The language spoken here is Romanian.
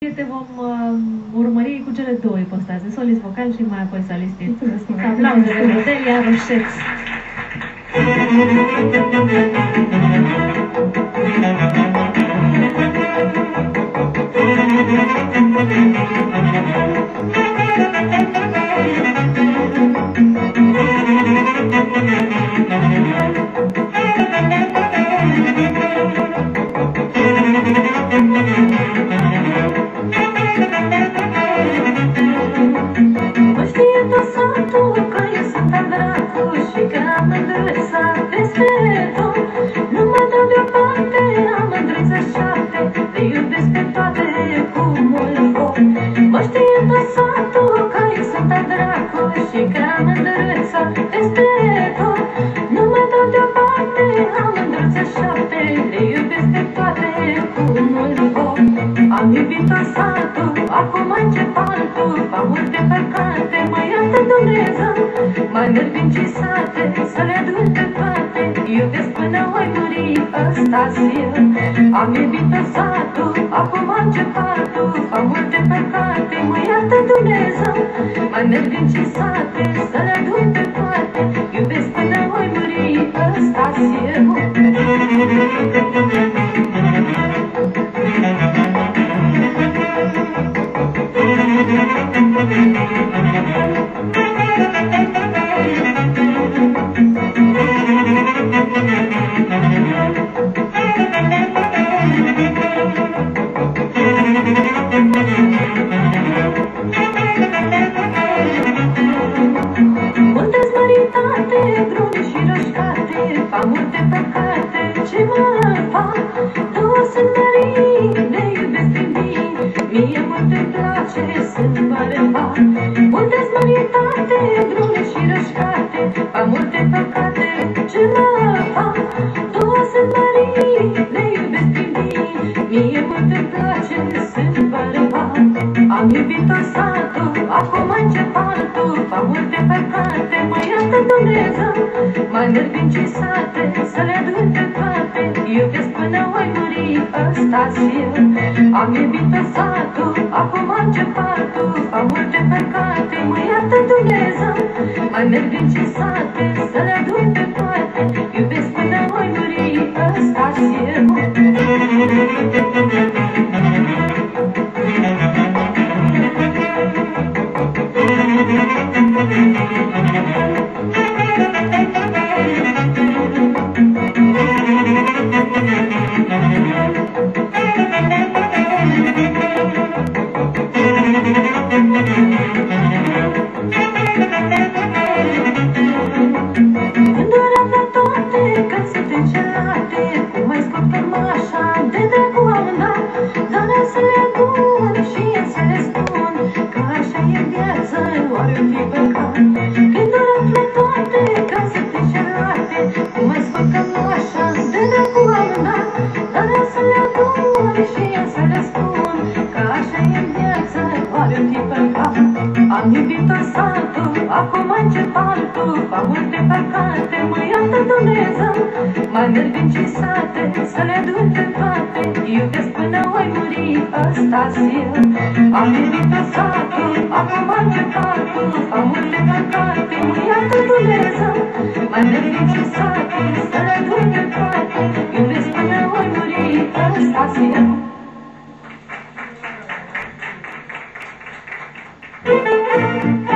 Te vom urmări cu cele două ipostaze, solist vocal și mai apoi solistit. Aplauze pentru Delia Roșeț. Am iubit-o satul, acum încep altul, am multe păcate, mă iartă Dumnezeu. Mai merg în cisate, să le adun pe toate, iubesc până voi muri, ăsta-s eu. Am iubit-o satul, acum încep altul, am multe păcate, mă iartă Dumnezeu. Mai merg în cisate, să le adun pe toate, iubesc până voi muri, ăsta-s eu. Unde-s măritate, brune și roșcate, fac multe păcate, ce mă fac? Două sunt mării, le iubesc din vin, mie mult îmi place să-mi bărăva. Unde-s măritate, brune și roșcate, fac multe păcate, ce mă fac? Două sunt mării, le iubesc din vin, mie mult îmi place să-mi bărăva. Am iubit-o satul, acum încep altul, fac multe păcate, mă iartă Dumnezeu. Mai merg în cisate, să le adun pe toate, iubesc până voi muri, ăsta-s eu. Am iubit-o satul, acum încep altul, fac multe păcate, mă iartă Dumnezeu. Mai merg în cisate, să le adun pe toate, iubesc până voi muri, ăsta-s eu. Am iubit-o satul, acum încep altul, fac multe păcate, mă iartă Dumnezeu. Mai merg în cisate, să le adun pe toate, iubesc până voi muri, ăsta-s eu. Am iubit-o satul, acum încep altul, fac multe păcate, mă iartă Dumnezeu. Mai merg în cisate, să le adun pe toate, iubesc până voi muri, ăsta-s eu. Thank you.